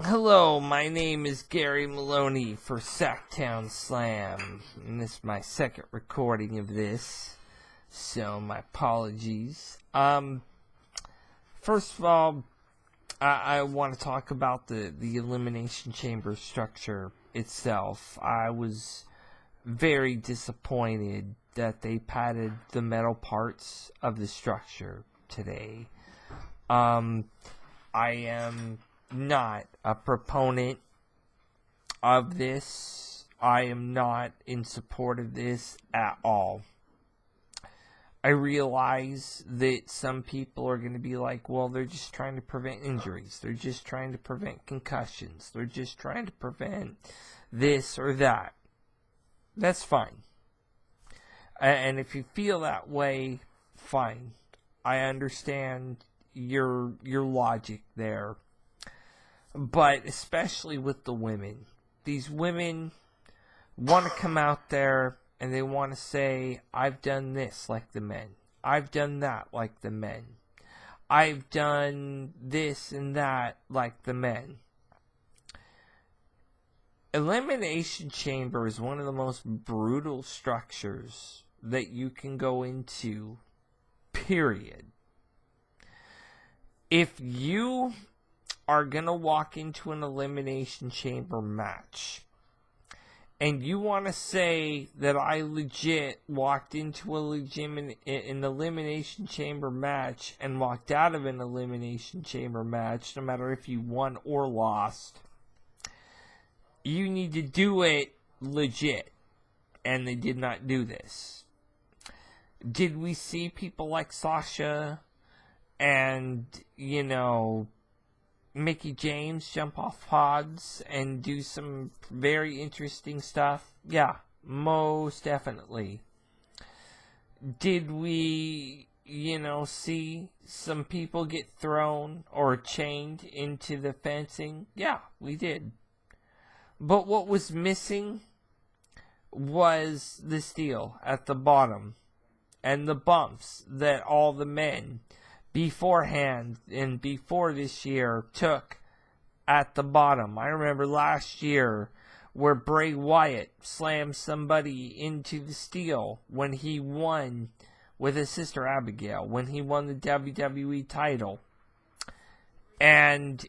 Hello, my name is Gary Maloney for Sacktown Slam, and this is my second recording of this, so my apologies. First of all, I want to talk about the Elimination Chamber structure itself. I was very disappointed that they padded the metal parts of the structure today. I am not a proponent of this. I am not in support of this at all. I realize that some people are going to be like, well, they're just trying to prevent injuries. They're just trying to prevent concussions. They're just trying to prevent this or that. That's fine. And if you feel that way, fine. I understand your logic there. But especially with the women. These women want to come out there and they want to say, I've done this like the men. I've done that like the men. I've done this and that like the men. Elimination Chamber is one of the most brutal structures that you can go into, period. If you are going to walk into an Elimination Chamber match and you want to say that I legit walked into an Elimination Chamber match and walked out of an Elimination Chamber match, no matter if you won or lost, you need to do it legit. And they did not do this. Did we see people like Sasha and, Mickie James jump off pods and do some very interesting stuff? Yeah, most definitely. Did we, see some people get thrown or chained into the fencing? Yeah, we did. But what was missing was the steel at the bottom and the bumps that all the men beforehand and before this year took at the bottom. I remember last year where Bray Wyatt slammed somebody into the steel when he won with his sister Abigail, when he won the WWE title. And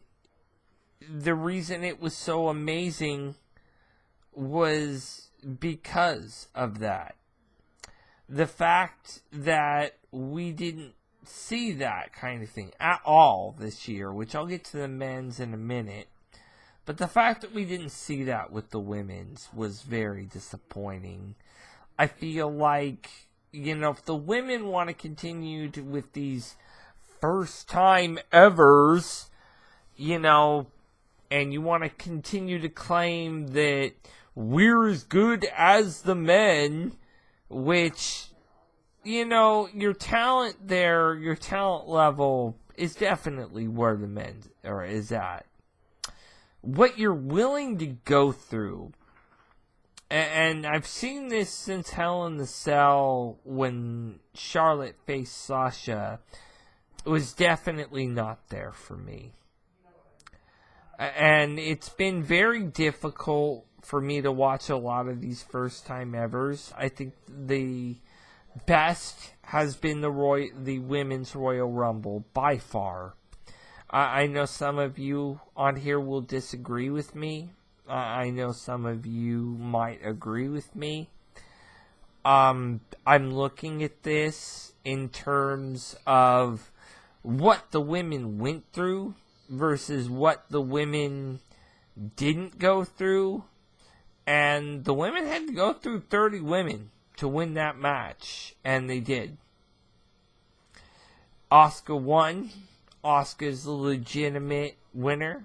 the reason it was so amazing was because of that. The fact that we didn't see that kind of thing at all this year, which I'll get to the men's in a minute, but the fact that we didn't see that with the women's was very disappointing. I feel like, if the women want to continue with these first time evers, and you want to continue to claim that we're as good as the men, which, your talent there, your talent level is definitely where the men is at. What you're willing to go through, and I've seen this since Hell in the Cell when Charlotte faced Sasha, was definitely not there for me. And it's been very difficult for me to watch a lot of these first time evers. I think the best has been the Women's Royal Rumble by far. I know some of you on here will disagree with me. I know some of you might agree with me. I'm looking at this in terms of what the women went through versus what the women didn't go through. And the women had to go through 30 women to win that match, and they did. Asuka won. Asuka's the legitimate winner,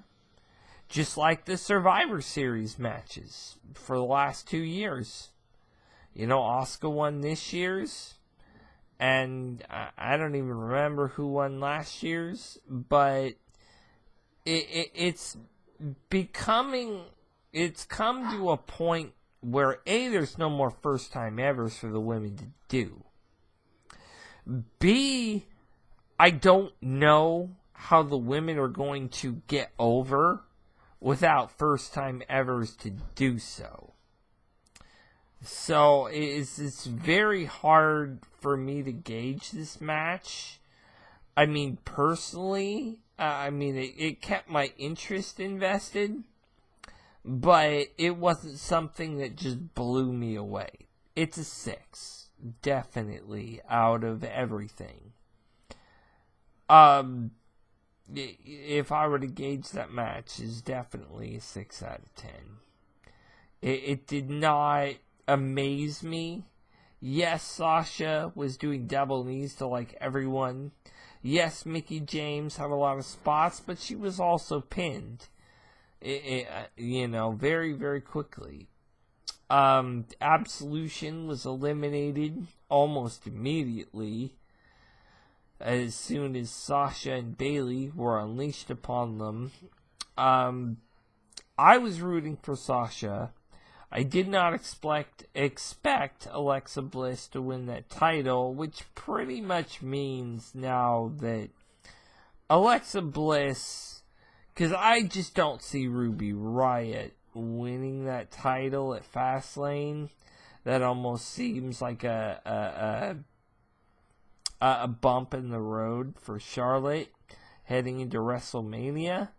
just like the Survivor Series matches for the last 2 years. Asuka won this year's, and I don't even remember who won last year's, but it's come to a point where A, there's no more first time evers for the women to do. B, I don't know how the women are going to get over without first time evers to do so. So it's very hard for me to gauge this match. I mean, personally, it kept my interest invested, but it wasn't something that just blew me away. It's a 6, definitely, out of everything. If I were to gauge that match, it's definitely a 6 out of 10. It did not amaze me. Yes, Sasha was doing double knees to like everyone. Yes, Mickie James had a lot of spots, but she was also pinned. Very, very quickly. Absolution was eliminated almost immediately as soon as Sasha and Bayley were unleashed upon them. I was rooting for Sasha. I did not expect Alexa Bliss to win that title, which pretty much means now that Alexa Bliss, because I just don't see Ruby Riott winning that title at Fastlane. That almost seems like a bump in the road for Charlotte heading into WrestleMania.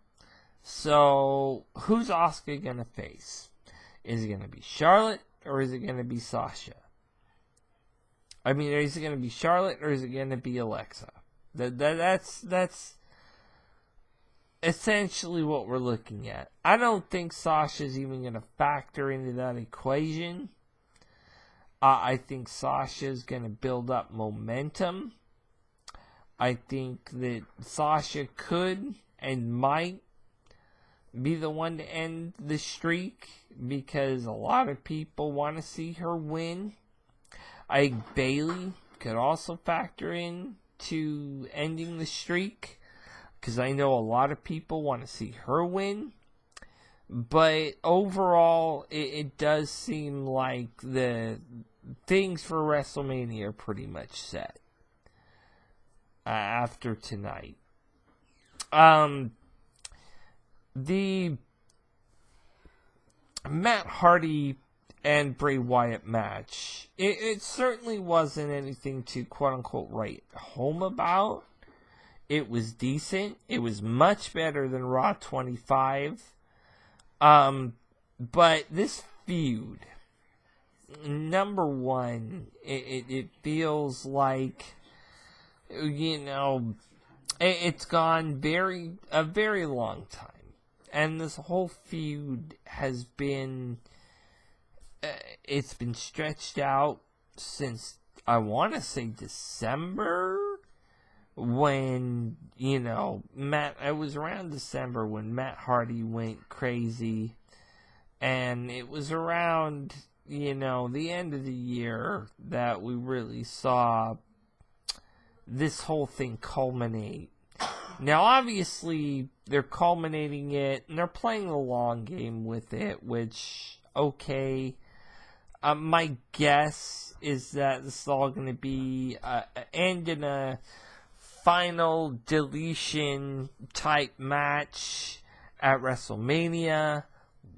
So, who's Asuka going to face? Is it going to be Charlotte or is it going to be Sasha? I mean, is it going to be Charlotte or is it going to be Alexa? That's essentially what we're looking at. I don't think Sasha's even going to factor into that equation. I think Sasha's going to build up momentum. I think that Sasha could and might be the one to end the streak because a lot of people want to see her win. I think Bayley could also factor in to ending the streak because I know a lot of people want to see her win. But overall, it does seem like the things for WrestleMania are pretty much set after tonight. The Matt Hardy and Bray Wyatt match, it certainly wasn't anything to quote-unquote write home about. It was decent. It was much better than Raw 25. But this feud, number one, it feels like, it's gone a very long time. And this whole feud has been, it's been stretched out since, I want to say December, when, it was around December when Matt Hardy went crazy, and it was around, the end of the year that we really saw this whole thing culminate. Now, obviously, they're culminating it, and they're playing the long game with it, which, okay. My guess is that this is all going to be end in a final deletion type match at WrestleMania,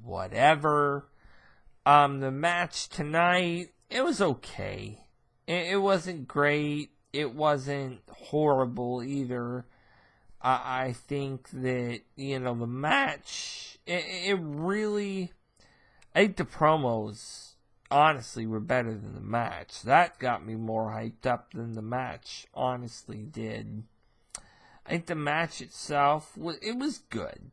whatever. The match tonight, it was okay. It wasn't great. It wasn't horrible either. I think that, the match, it really, I think the promos, honestly, were better than the match. That got me more hyped up than the match honestly did. I think the match itself, it was good.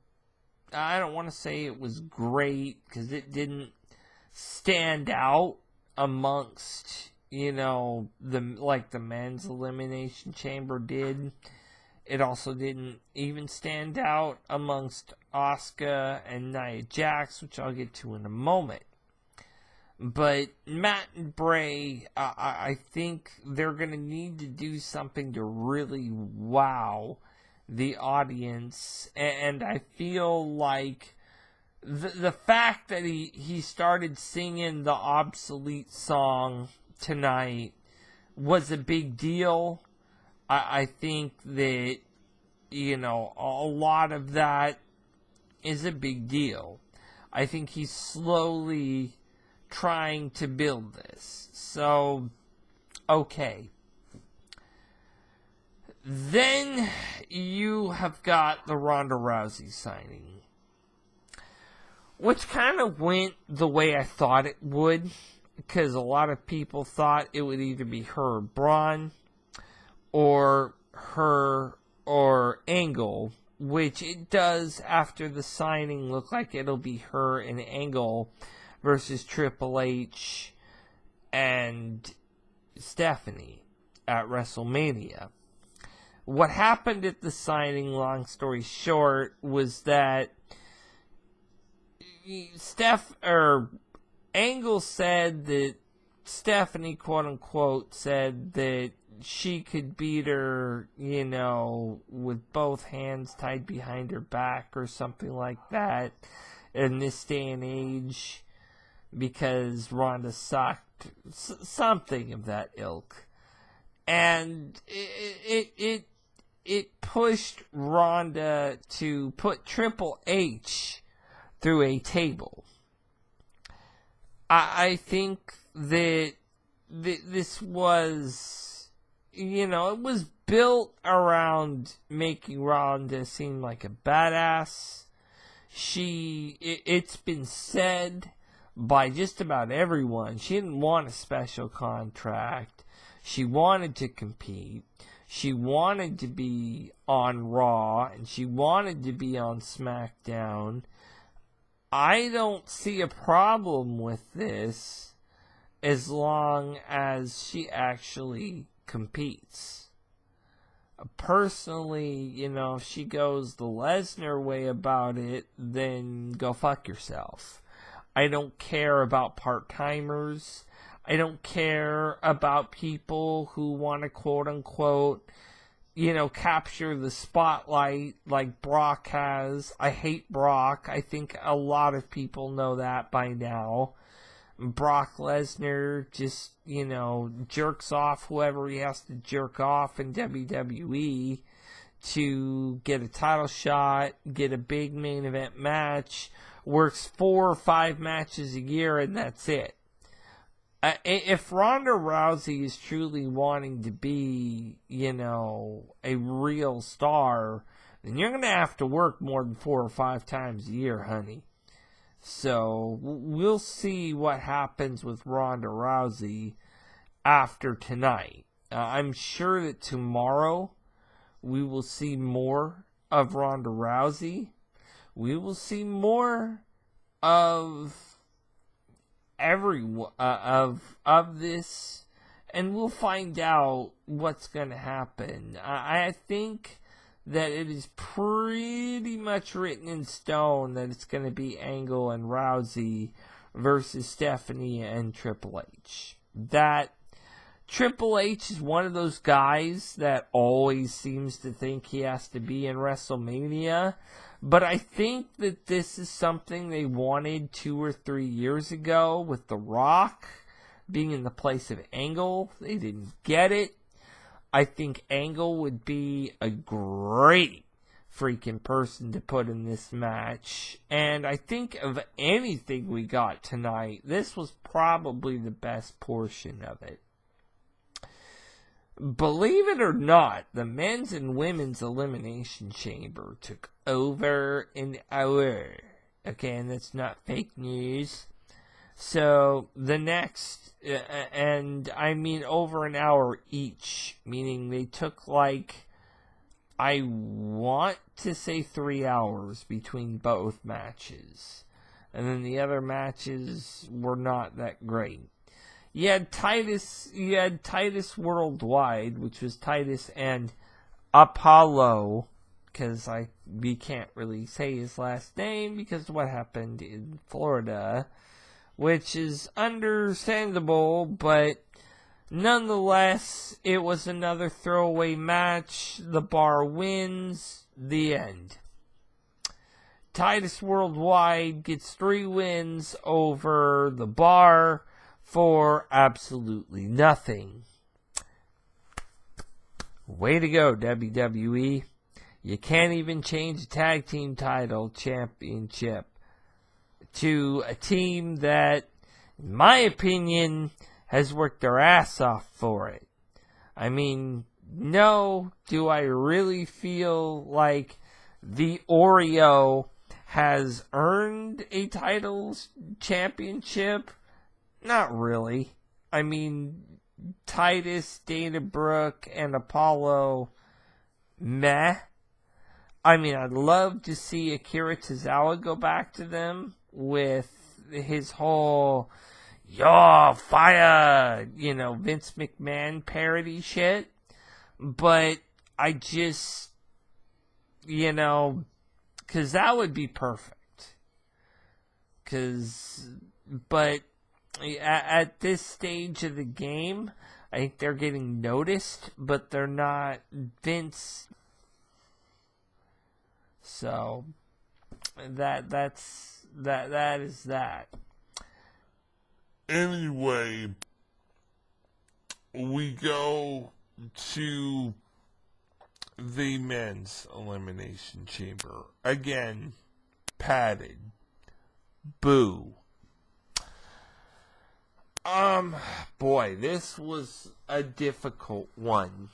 I don't want to say it was great, because it didn't stand out amongst, the men's Elimination Chamber did. It also didn't even stand out amongst Asuka and Nia Jax, which I'll get to in a moment. But Matt and Bray, I think they're going to need to do something to really wow the audience. And I feel like the fact that he started singing the obsolete song tonight was a big deal. I think that, a lot of that is a big deal. I think he's slowly trying to build this. So, okay. Then you have got the Ronda Rousey signing, which kind of went the way I thought it would, because a lot of people thought it would either be her or Braun, or her or Angle, which it does after the signing look like it'll be her and Angle versus Triple H and Stephanie at WrestleMania. What happened at the signing, long story short, was that Angle said that Stephanie, quote unquote, said that she could beat her, with both hands tied behind her back or something like that in this day and age because Ronda sucked, something of that ilk. And it pushed Ronda to put Triple H through a table. I think that this was, it was built around making Ronda seem like a badass. It's been said by just about everyone, she didn't want a special contract. She wanted to compete. She wanted to be on Raw, and she wanted to be on SmackDown. I don't see a problem with this as long as she actually competes. Personally, if she goes the Lesnar way about it, then go fuck yourself. I don't care about part-timers. I don't care about people who want to quote-unquote, capture the spotlight like Brock has. I hate Brock. I think a lot of people know that by now. Brock Lesnar just, jerks off whoever he has to jerk off in WWE to get a title shot, get a big main event match, works 4 or 5 matches a year, and that's it. If Ronda Rousey is truly wanting to be, a real star, then you're going to have to work more than 4 or 5 times a year, honey. So, we'll see what happens with Ronda Rousey after tonight. I'm sure that tomorrow we will see more of Ronda Rousey. We will see more of of this, and we'll find out what's going to happen. I think that it is pretty much written in stone that it's going to be Angle and Rousey versus Stephanie and Triple H. That Triple H is one of those guys that always seems to think he has to be in WrestleMania. But I think that this is something they wanted 2 or 3 years ago with The Rock being in the place of Angle. They didn't get it. I think Angle would be a great freaking person to put in this match. And I think of anything we got tonight, this was probably the best portion of it. Believe it or not, the men's and women's Elimination Chamber took over an hour. Okay, and that's not fake news. So, the next, and I mean over an hour each, meaning they took I want to say 3 hours between both matches. And then the other matches were not that great. You had Titus Worldwide, which was Titus and Apollo, because we can't really say his last name because of what happened in Florida, which is understandable, but nonetheless, it was another throwaway match. The Bar wins. The end. Titus Worldwide gets 3 wins over the Bar for absolutely nothing. Way to go, WWE. You can't even change a tag team title championship to a team that, in my opinion, has worked their ass off for it. I mean, no, do I really feel like the Oreo has earned a titles championship? Not really. I mean, Titus, Dana Brooke, and Apollo, meh. I mean, I'd love to see Akira Tozawa go back to them with his whole, "You're fire," Vince McMahon parody shit. But I just, because that would be perfect. But at this stage of the game, I think they're getting noticed, but they're not Vince. So that is that. Anyway, we go to the men's Elimination Chamber. Again, padded. Boo. Boy, this was a difficult one.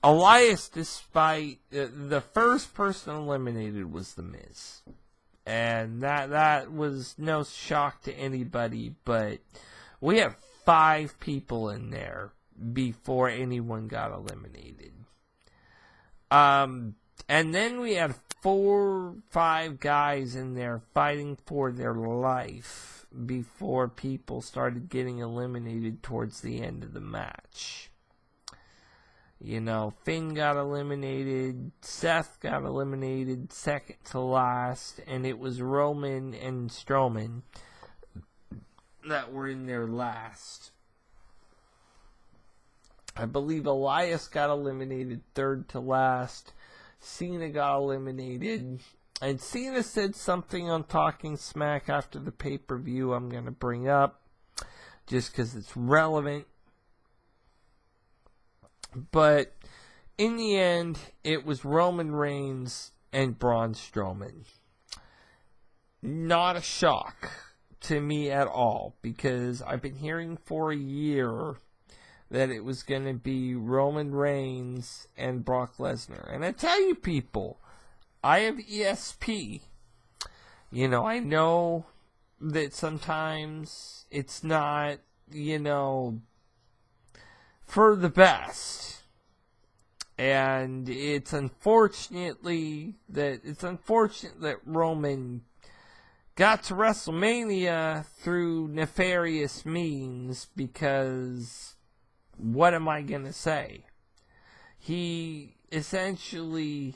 Elias, despite the first person eliminated was The Miz. And that was no shock to anybody, but we have 5 people in there before anyone got eliminated. And then we had 4-5 guys in there fighting for their life before people started getting eliminated towards the end of the match. Finn got eliminated, Seth got eliminated second to last, and it was Roman and Strowman that were in there last. I believe Elias got eliminated third to last. Cena got eliminated. And Cena said something on Talking Smack after the pay-per-view I'm going to bring up, just because it's relevant. But in the end, it was Roman Reigns and Braun Strowman. Not a shock to me at all, because I've been hearing for a year that it was going to be Roman Reigns and Brock Lesnar. And I tell you people, I have ESP. I know that sometimes it's not, for the best. And it's unfortunate that Roman got to WrestleMania through nefarious means, because what am I going to say? He essentially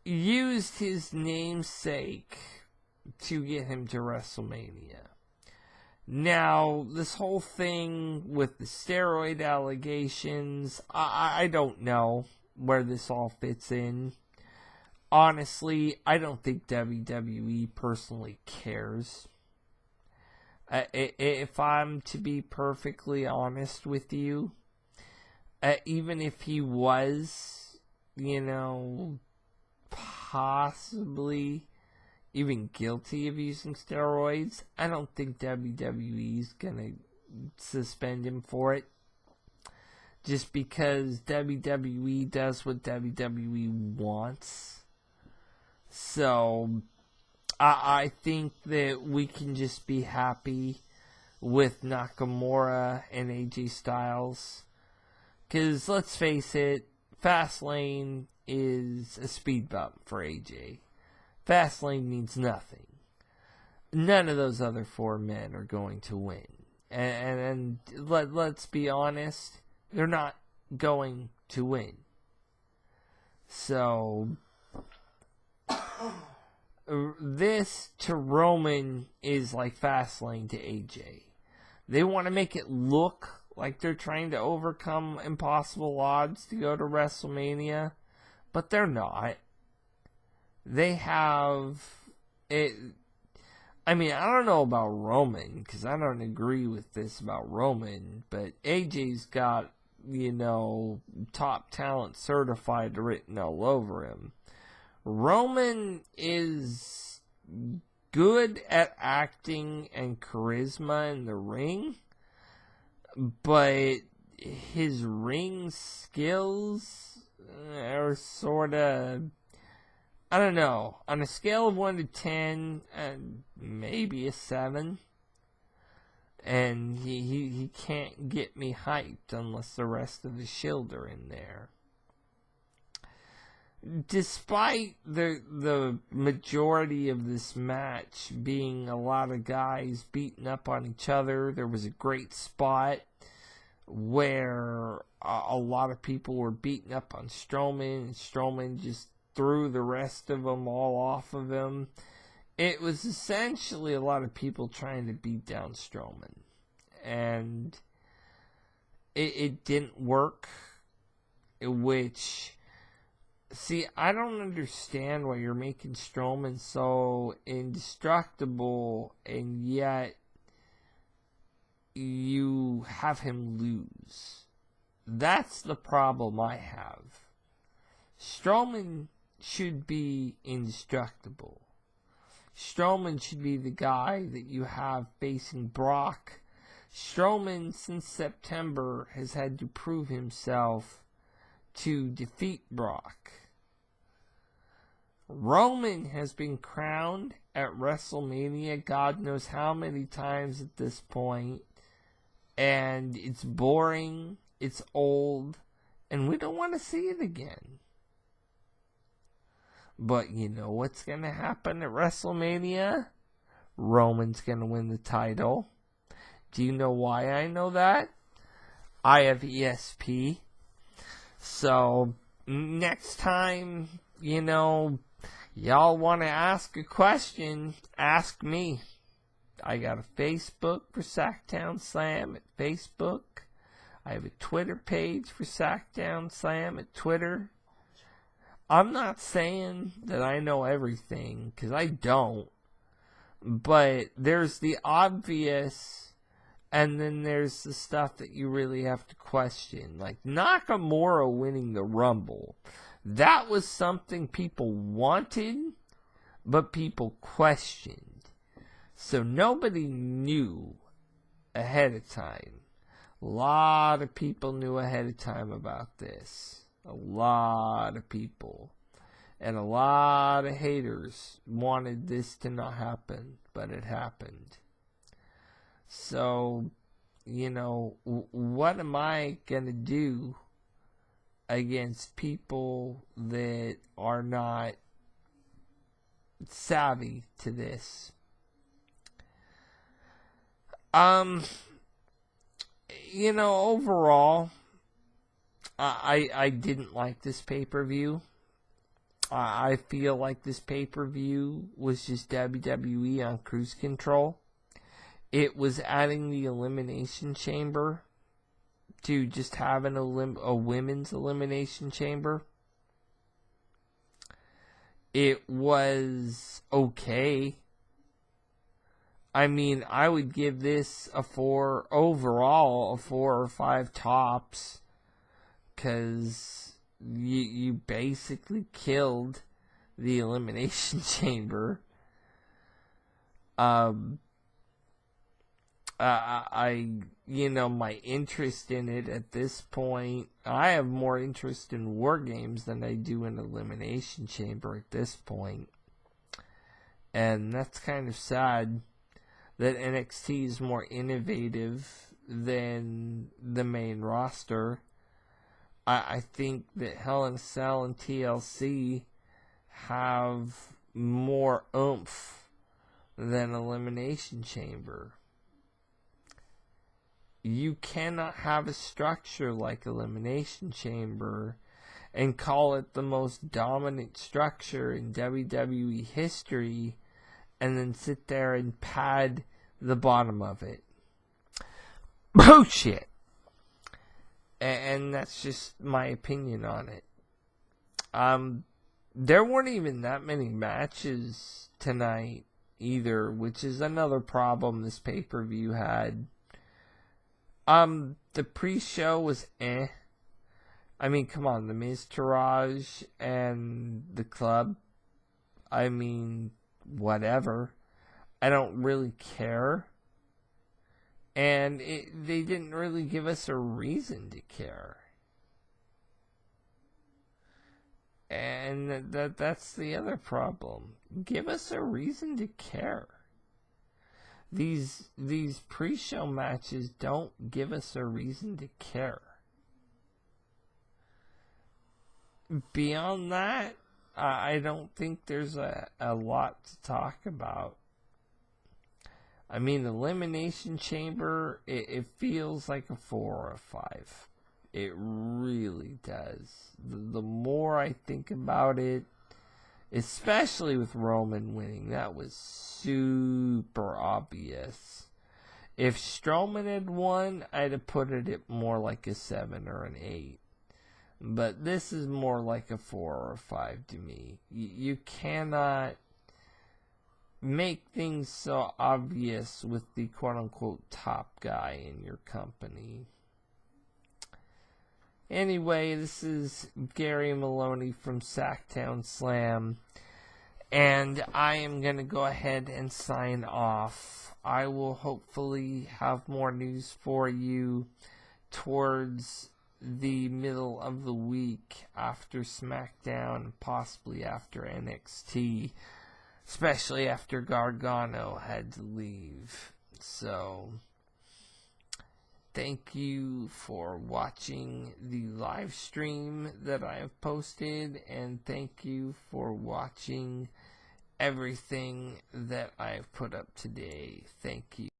used his namesake to get him to WrestleMania. Now, this whole thing with the steroid allegations, I don't know where this all fits in. Honestly, I don't think WWE personally cares. If I'm to be perfectly honest with you, even if he was, possibly even guilty of using steroids, I don't think WWE's gonna suspend him for it. Just because WWE does what WWE wants. So, I think that we can just be happy with Nakamura and AJ Styles. Because, let's face it, Fastlane is a speed bump for AJ. Fastlane means nothing. None of those other 4 men are going to win. And let's be honest, they're not going to win. So, this to Roman is like Fastlane to AJ. They want to make it look like they're trying to overcome impossible odds to go to WrestleMania, but they're not. They have it. I mean, I don't know about Roman, because I don't agree with this about Roman, but AJ's got top talent certified written all over him. Roman is good at acting and charisma in the ring, but his ring skills are sort of, I don't know, on a scale of 1 to 10, maybe a 7. And he can't get me hyped unless the rest of the Shield are in there. Despite the majority of this match being a lot of guys beating up on each other, there was a great spot where a lot of people were beating up on Strowman, and Strowman just threw the rest of them all off of him. It was essentially a lot of people trying to beat down Strowman. And it didn't work. Which, see, I don't understand why you're making Strowman so indestructible and yet you have him lose. That's the problem I have. Strowman should be indestructible. Strowman should be the guy that you have facing Brock. Strowman, since September, has had to prove himself to defeat Brock. Roman has been crowned at WrestleMania God knows how many times at this point, and it's boring, it's old, and we don't want to see it again. But you know what's going to happen at WrestleMania? Roman's going to win the title. Do you know why I know that? I have ESP. So, next time, y'all want to ask a question, ask me. I got a Facebook for Sacktown Slam at Facebook. I have a Twitter page for Sacktown Slam at Twitter. I'm not saying that I know everything, because I don't. But there's the obvious, and then there's the stuff that you really have to question. Like Nakamura winning the Rumble. That was something people wanted, but people questioned. So nobody knew ahead of time. A lot of people knew ahead of time about this. A lot of people. And a lot of haters wanted this to not happen, but it happened. So, what am I going to do against people that are not savvy to this? Overall, I didn't like this pay-per-view. I feel like this pay-per-view was just WWE on cruise control. It was adding the Elimination Chamber to just having a women's Elimination Chamber. It was okay. I mean, I would give this a 4 overall, a 4 or 5 tops. Because you basically killed the Elimination Chamber. My interest in it at this point, I have more interest in War Games than I do in Elimination Chamber at this point. And that's kind of sad that NXT is more innovative than the main roster. I think that Hell in a Cell and TLC have more oomph than Elimination Chamber. You cannot have a structure like Elimination Chamber and call it the most dominant structure in WWE history and then sit there and pad the bottom of it. Bullshit! And that's just my opinion on it. There weren't even that many matches tonight either, which is another problem this pay-per-view had. The pre-show was eh. I mean, come on, the Miz, Taraj, and the club. I mean, whatever. I don't really care. And they didn't really give us a reason to care. And that's the other problem. Give us a reason to care. These pre-show matches don't give us a reason to care. Beyond that, I don't think there's a lot to talk about. I mean, Elimination Chamber, it feels like a 4 or a 5. It really does. The more I think about it, especially with Roman winning, that was super obvious. If Strowman had won, I'd have put it at more like a 7 or an 8. But this is more like a 4 or a 5 to me. You cannot make things so obvious with the quote-unquote top guy in your company. Anyway, this is Gary Maloney from Sacktown Slam, and I am going to go ahead and sign off. I will hopefully have more news for you towards the middle of the week after SmackDown, possibly after NXT, especially after Gargano had to leave. So, thank you for watching the live stream that I have posted, and thank you for watching everything that I have put up today. Thank you.